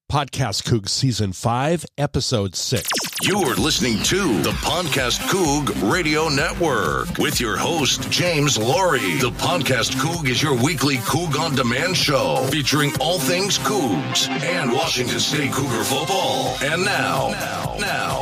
PodcastCoug Season 5, Episode 6. You're listening to the PodcastCoug Radio Network with your host, James Laurie. The PodcastCoug is your weekly Coug On Demand show featuring all things Cougs and Washington State Cougar football. And now,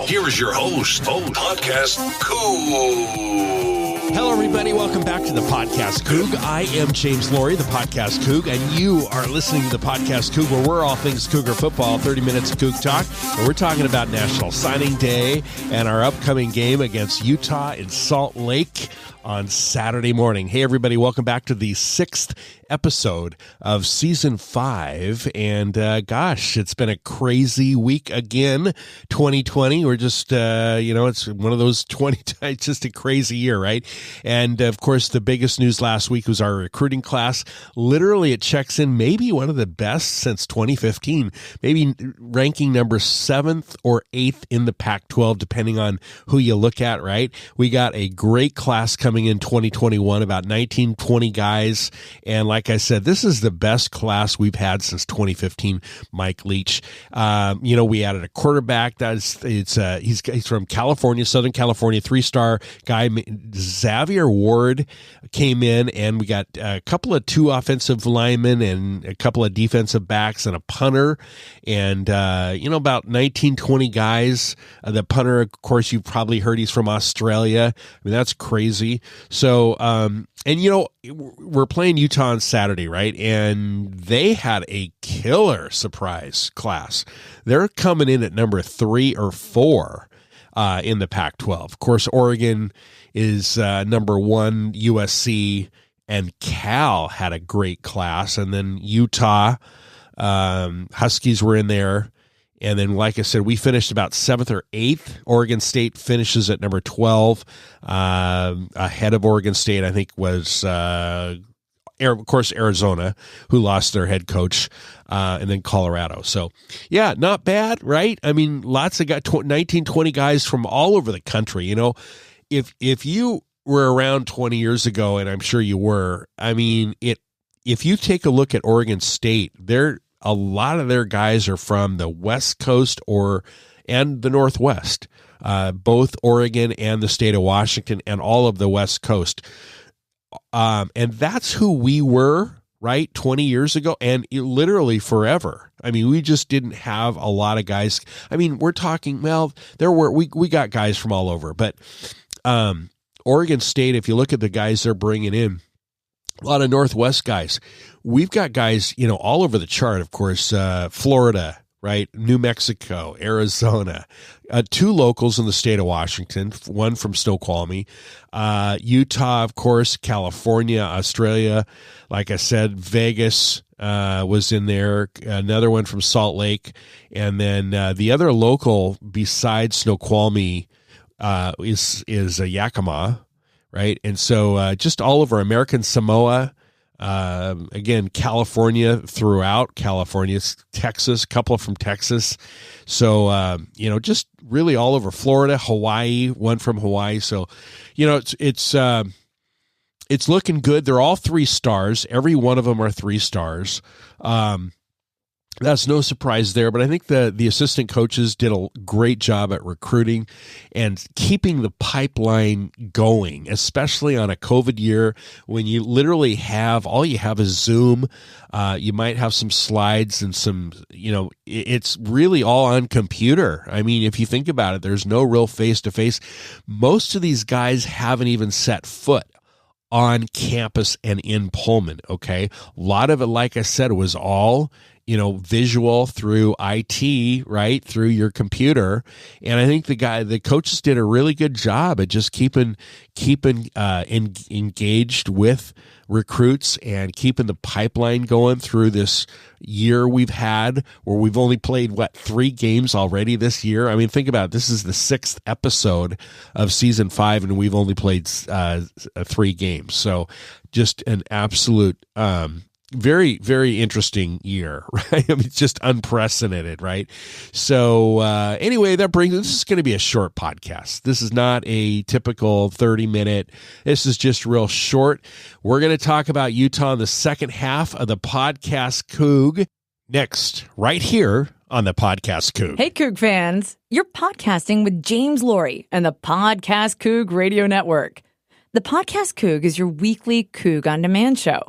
here is your host, PodcastCoug. Hello, everybody. Welcome back to the PodcastCoug. I am James Laurie, the PodcastCoug, and you are listening to the PodcastCoug, where we're all things Cougar football, 30 minutes of Coug talk, and we're talking about National Signing Day and our upcoming game against Utah in Salt Lake on Saturday morning. Hey, everybody. Welcome back to the 6th episode of Season 5, and gosh, it's been a crazy week again, 2020. We're just, it's one of those it's just a crazy year, right? And, of course, the biggest news last week was our recruiting class. Literally, it checks in maybe one of the best since 2015, maybe ranking number 7th or 8th in the Pac-12, depending on who you look at, right? We got a great class coming in 2021, about 19, 20 guys, and like I said, this is the best class we've had since 2015. Mike Leach. We added a quarterback. He's from California, Southern California, 3-star guy. Xavier Ward came in, and we got a couple of 2 offensive linemen and a couple of defensive backs and a punter, and about 19, 20 guys. The punter, of course, you've probably heard he's from Australia. I mean, that's crazy. So, we're playing Utah on Saturday, right? And they had a killer surprise class. They're coming in at number 3 or 4 in the Pac-12. Of course, Oregon is number 1, USC, and Cal had a great class. And then Utah, Huskies were in there. And then, like I said, we finished about 7th or 8th. Oregon State finishes at number 12. Ahead of Oregon State, I think, was, of course, Arizona, who lost their head coach, and then Colorado. So, yeah, not bad, right? I mean, lots of guys, 19, 20 guys from all over the country. You know, if you were around 20 years ago, and I'm sure you were, I mean, if you take a look at Oregon State, a lot of their guys are from the West Coast and the Northwest, both Oregon and the state of Washington and all of the West Coast. And that's who we were, right, 20 years ago, and literally forever. I mean, we just didn't have a lot of guys. I mean, we're talking, we got guys from all over, but Oregon State, if you look at the guys they're bringing in, a lot of Northwest guys. We've got guys, all over the chart, of course, Florida, right? New Mexico, Arizona, 2 locals in the state of Washington, 1 from Snoqualmie, Utah, of course, California, Australia. Like I said, Vegas was in there, another one from Salt Lake. And then the other local besides Snoqualmie is Yakima. Right. And so just all over American Samoa, again, California throughout, California, Texas, a couple from Texas. So, just really all over Florida, Hawaii, 1 from Hawaii. So, it's looking good. They're all 3 stars. Every one of them are 3 stars. That's no surprise there, but I think the assistant coaches did a great job at recruiting and keeping the pipeline going, especially on a COVID year when you literally all you have is Zoom. You might have some slides and some, it's really all on computer. I mean, if you think about it, there's no real face-to-face. Most of these guys haven't even set foot on campus and in Pullman, okay? A lot of it, like I said, was all visual through IT, right, through your computer. And I think the coaches did a really good job at just keeping engaged with recruits and keeping the pipeline going through this year we've had, where we've only played 3 games already this year. I mean, think about it. This is the 6th episode of season 5, and we've only played 3 games. So just an absolute very, very interesting year, right? I mean, it's just unprecedented, right? So anyway, this is going to be a short podcast. This is not a typical 30-minute. This is just real short. We're going to talk about Utah in the second half of the PodcastCoug next, right here on the Podcast Coug. Hey, Coug fans. You're podcasting with James Laurie and the PodcastCoug Radio Network. The Podcast Coug is your weekly Coug on Demand show,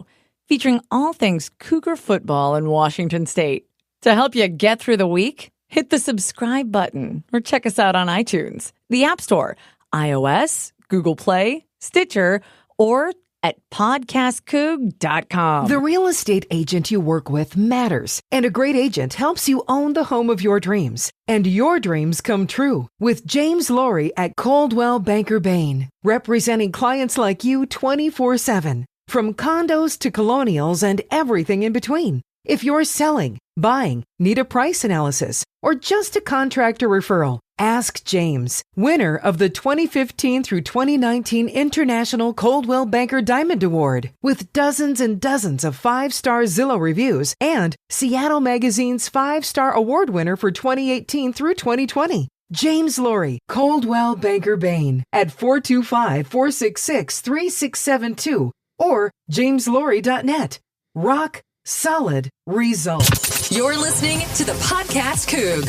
featuring all things Cougar football in Washington State. To help you get through the week, hit the subscribe button or check us out on iTunes, the App Store, iOS, Google Play, Stitcher, or at PodcastCoug.com. The real estate agent you work with matters, and a great agent helps you own the home of your dreams. And your dreams come true with James Laurie at Coldwell Banker Bain, representing clients like you 24/7, from condos to colonials and everything in between. If you're selling, buying, need a price analysis, or just a contractor referral, ask James, winner of the 2015 through 2019 International Coldwell Banker Diamond Award, with dozens and dozens of 5-star Zillow reviews, and Seattle Magazine's 5-star award winner for 2018 through 2020. James Laurie, Coldwell Banker Bain, at 425-466-3672 or jameslaurie.net. Rock solid results. You're listening to the Podcast Coug.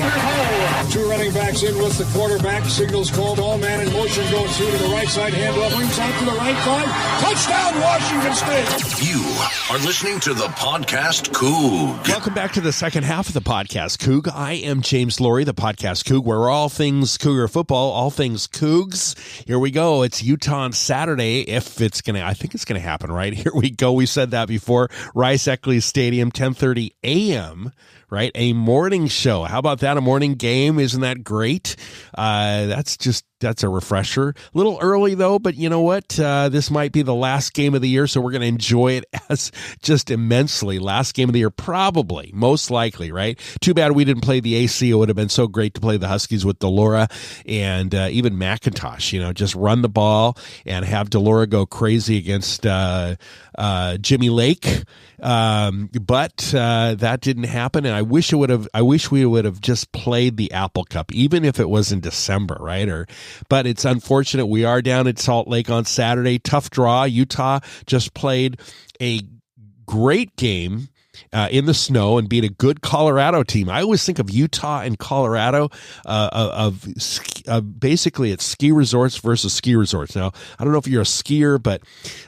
Two running backs in with the quarterback. Signals called. All man in motion going through to the right side. Handoff. Rings out to the right side. Touchdown, Washington State. You are listening to the Podcast Coug. Welcome back to the second half of the Podcast Coug. I am James Laurie, the Podcast Coug, where all things Cougar football, all things Cougs. Here we go. It's Utah on Saturday. If it's going to, I think it's going to happen, right? Here we go. We said that before. Rice-Eccles Stadium, 10:30 a.m., right? A morning show. How about that? A morning game. Isn't that great? That's a refresher. A little early though, but you know what? This might be the last game of the year, so we're going to enjoy it as just immensely. Last game of the year, probably, most likely, right? Too bad we didn't play the AC. It would have been so great to play the Huskies with Delora and even McIntosh, just run the ball and have Delora go crazy against Jimmy Lake. But that didn't happen, and I wish we would have just played the Apple Cup, even if it was in December, right? But it's unfortunate. We are down at Salt Lake on Saturday. Tough draw. Utah just played a great game in the snow and beat a good Colorado team. I always think of Utah and Colorado basically it's ski resorts versus ski resorts. Now, I don't know if you're a skier, but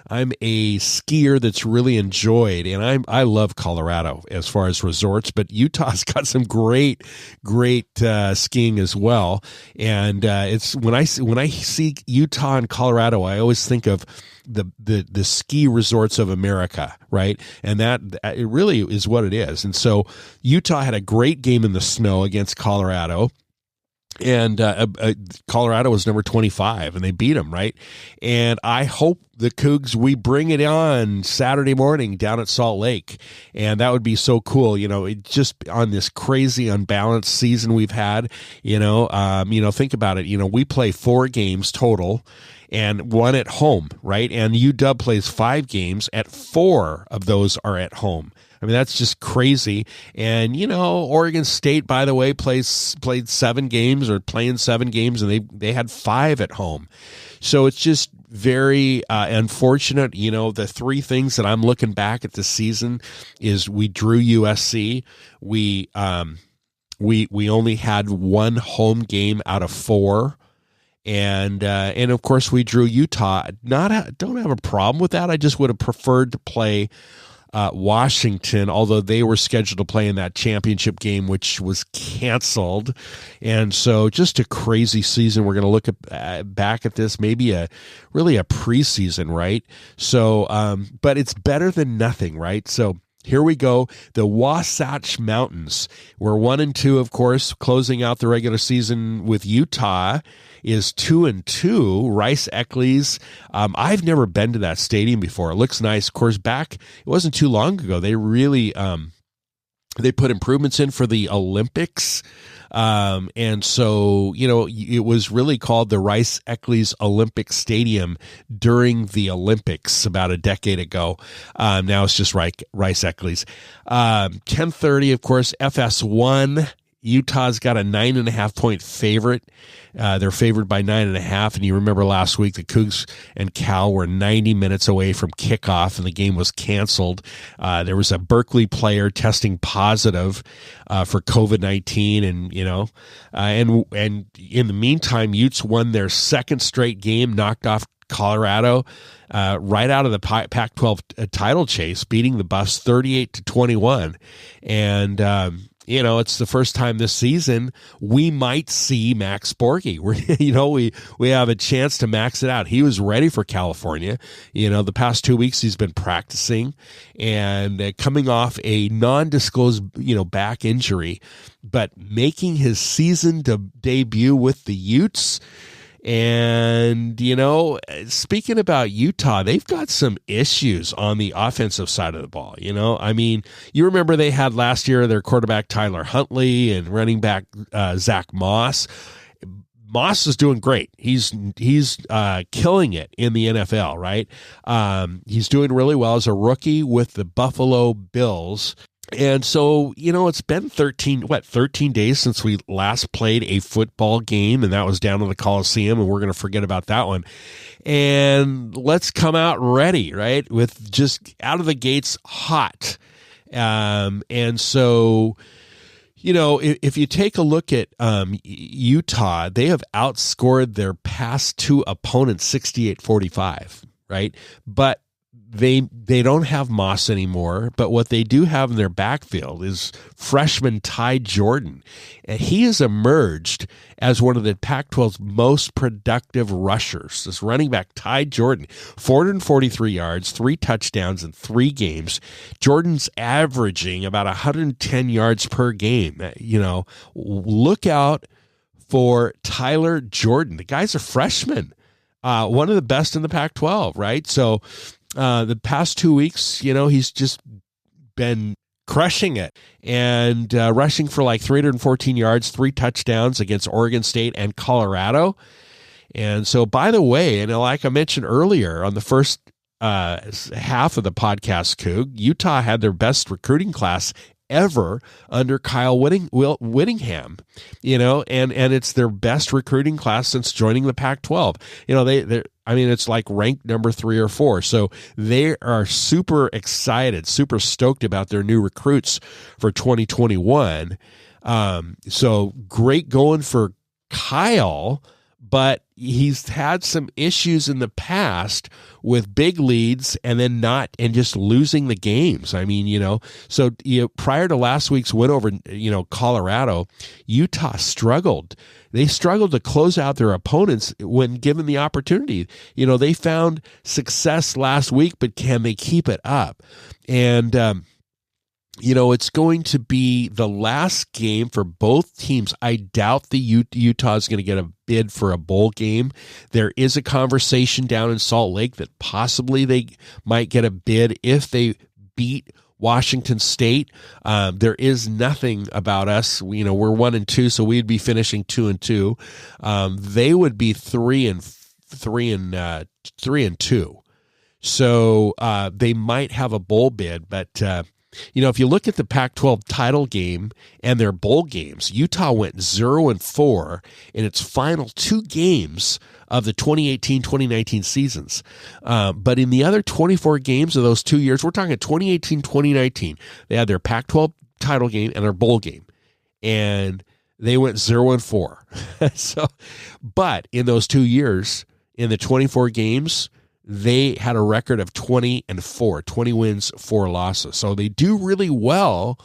I'm a skier that's really enjoyed, and I love Colorado as far as resorts, but Utah's got some great skiing as well. And it's when I see Utah and Colorado, I always think of the ski resorts of America, right? And that it really is what it is. And so Utah had a great game in the snow against Colorado. And Colorado was number 25, and they beat them, right? And I hope the Cougs, we bring it on Saturday morning down at Salt Lake, and that would be so cool. It just on this crazy unbalanced season we've had. Think about it. We play 4 games total, and 1 at home, right? And UW plays 5 games. At 4 of those are at home. I mean, that's just crazy. And, Oregon State, by the way, played 7 games or playing 7 games, and they had 5 at home. So it's just very unfortunate. The 3 things that I'm looking back at this season is we drew USC. We only had 1 home game out of 4. And of course we drew Utah. Don't have a problem with that. I just would have preferred to play Washington, although they were scheduled to play in that championship game, which was canceled. And so just a crazy season. We're going to look back at this, maybe really a preseason, right? So, but it's better than nothing, right? So here we go. The Wasatch Mountains. We're 1-2, of course, closing out the regular season with Utah is 2-2. Rice-Eccles. I've never been to that stadium before. It looks nice. Of course, it wasn't too long ago. They really they put improvements in for the Olympics. And so, it was really called the Rice-Eccles Olympic Stadium during the Olympics about a decade ago. Now it's just Rice-Eccles. 10:30, of course, FS1 Utah's got a 9.5 point favorite. They're favored by 9.5. And you remember last week the Cougs and Cal were 90 minutes away from kickoff and the game was canceled. There was a Berkeley player testing positive for COVID-19, and and in the meantime, Utes won their second straight game, knocked off Colorado right out of the Pac-12 title chase, beating the Buffs 38-21, and it's the first time this season we might see Max Borghi. We have a chance to max it out. He was ready for California. The past 2 weeks he's been practicing and coming off a non-disclosed, back injury, but making his season debut with the Utes. And, speaking about Utah, they've got some issues on the offensive side of the ball. You remember they had last year their quarterback Tyler Huntley and running back Zach Moss. Moss is doing great. He's killing it in the NFL, right? He's doing really well as a rookie with the Buffalo Bills. And so, it's been 13 days since we last played a football game, and that was down in the Coliseum, and we're going to forget about that one. And let's come out ready, right, with just out of the gates hot. And so, if you take a look at Utah, they have outscored their past two opponents 68-45, right? But they don't have Moss anymore, but what they do have in their backfield is freshman Ty Jordan. And he has emerged as one of the Pac-12's most productive rushers. This running back, Ty Jordan, 443 yards, 3 touchdowns in 3 games. Jordan's averaging about 110 yards per game. Look out for Tyler Jordan. The guy's a freshman, one of the best in the Pac-12, right? So the past 2 weeks, he's just been crushing it and rushing for like 314 yards, 3 touchdowns against Oregon State and Colorado. And so, by the way, and like I mentioned earlier on the first half of the podcast, Coug, Utah had their best recruiting class ever under Kyle Whittingham, and it's their best recruiting class since joining the Pac-12. It's like ranked number 3 or 4. So they are super excited, super stoked about their new recruits for 2021. So great going for Kyle, but he's had some issues in the past with big leads and just losing the games. So prior to last week's win over, Colorado, Utah struggled. They struggled to close out their opponents when given the opportunity. They found success last week, but can they keep it up? And, it's going to be the last game for both teams. I doubt the Utah is going to get a bid for a bowl game. There is a conversation down in Salt Lake that possibly they might get a bid if they beat Washington State. There is nothing about us. We're 1-2, so we'd be finishing 2-2. They would be 3-2. So they might have a bowl bid, but if you look at the Pac-12 title game and their bowl games, Utah went 0-4 in its final 2 games of the 2018-2019 seasons. But in the other 24 games of those 2 years, we're talking 2018-2019, they had their Pac-12 title game and their bowl game, and they went 0-4. But in those 2 years, in the 24 games, they had a record of 20-4, 20 wins, 4 losses. So they do really well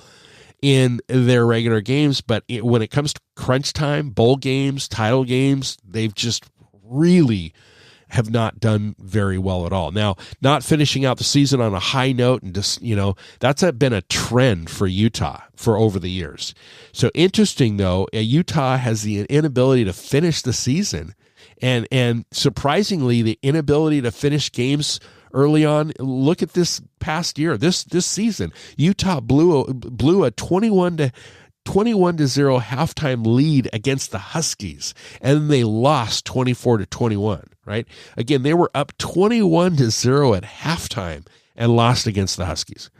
in their regular games, but when it comes to crunch time, bowl games, title games, they've just really have not done very well at all. Now, not finishing out the season on a high note and just, that's been a trend for Utah for over the years. So interesting though, Utah has the inability to finish the season. And surprisingly, the inability to finish games early on. Look at this past year, this season, Utah blew a 21-0 halftime lead against the Huskies, and they lost 24-21. Right? Again, they were up 21-0 at halftime and lost against the Huskies.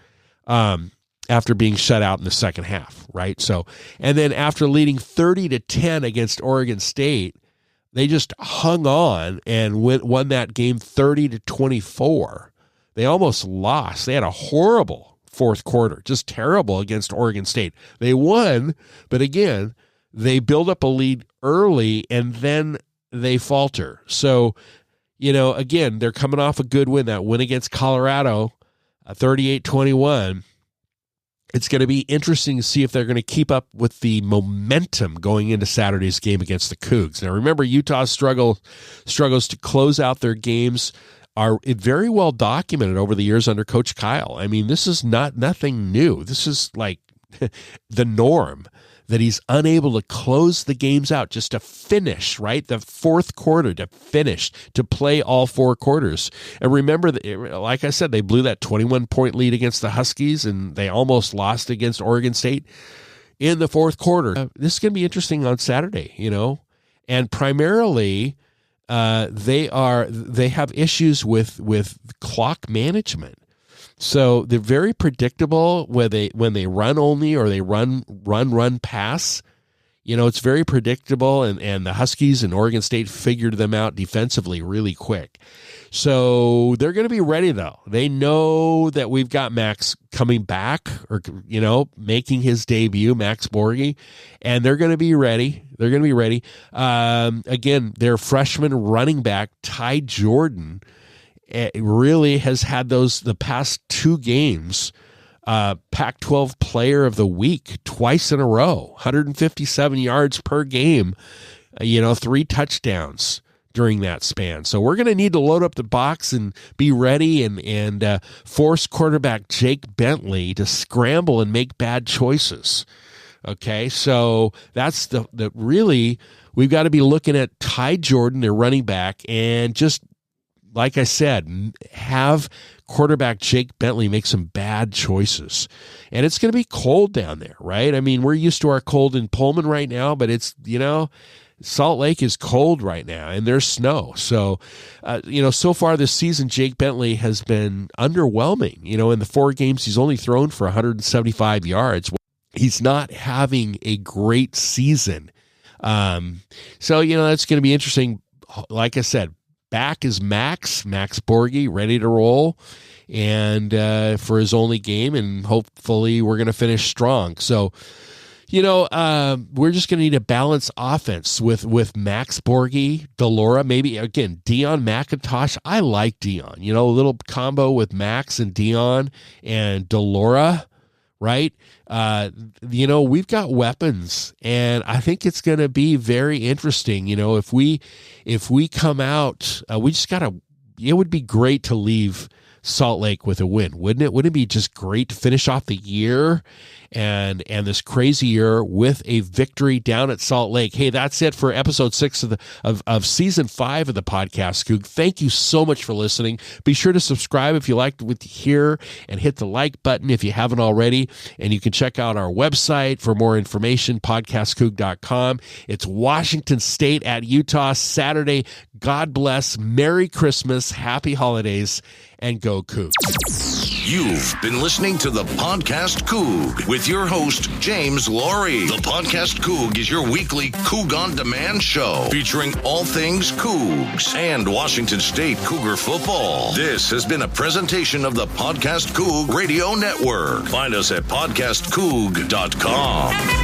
after being shut out in the second half, right? So, and then after leading 30-10 against Oregon State, they just hung on and won that game 30-24. They almost lost. They had a horrible fourth quarter, just terrible against Oregon State. They won, but again, they build up a lead early and then they falter. So, again, they're coming off a good win, that win against Colorado, 38-21. It's going to be interesting to see if they're going to keep up with the momentum going into Saturday's game against the Cougs. Now, remember, Utah's struggles to close out their games are very well documented over the years under Coach Kyle. I mean, this is nothing new. This is like the norm, that he's unable to close the games out, just to finish, right? The fourth quarter, to finish, to play all four quarters. And remember, like I said, they blew that 21-point lead against the Huskies, and they almost lost against Oregon State in the fourth quarter. This is going to be interesting on Saturday, and primarily they have issues with clock management. So they're very predictable when they run only or they run pass. It's very predictable, and the Huskies and Oregon State figured them out defensively really quick. So they're going to be ready, though. They know that we've got Max coming back, or making his debut, Max Borghi, and they're going to be ready. They're going to be ready. Again, their freshman running back, Ty Jordan, really has had the past two games, Pac-12 Player of the Week twice in a row, 157 yards per game, 3 touchdowns during that span. So we're going to need to load up the box and be ready and force quarterback Jake Bentley to scramble and make bad choices. Okay, so that's the really, we've got to be looking at Ty Jordan, their running back, and just, like I said, have quarterback Jake Bentley make some bad choices. And it's going to be cold down there, right? I mean, we're used to our cold in Pullman right now, but it's, Salt Lake is cold right now, and there's snow. So, so far this season, Jake Bentley has been underwhelming. In the 4 games, he's only thrown for 175 yards. He's not having a great season. So, that's going to be interesting. Like I said, back is Max Borghi, ready to roll, and for his only game, and hopefully we're going to finish strong. So, we're just going to need a balanced offense with Max Borghi, Delora, maybe, again, Dion McIntosh. I like Dion, a little combo with Max and Dion and Delora, right? We've got weapons, and I think it's going to be very interesting. If we come out, we just got to, it would be great to leave Salt Lake with a win, wouldn't it? Wouldn't it be just great to finish off the year and this crazy year with a victory down at Salt Lake? Hey, that's it for episode 6 of season 5 of the Podcast Coug. Thank you so much for listening. Be sure to subscribe if you liked what you hear, and hit the like button if you haven't already. And you can check out our website for more information, podcastcoug.com. It's Washington State at Utah Saturday. God bless. Merry Christmas. Happy holidays. And go Coug. You've been listening to the Podcast Coug with your host, James Laurie. The Podcast Coug is your weekly Coug on Demand show featuring all things Cougs and Washington State Cougar football. This has been a presentation of the Podcast Coug Radio Network. Find us at podcastcoug.com.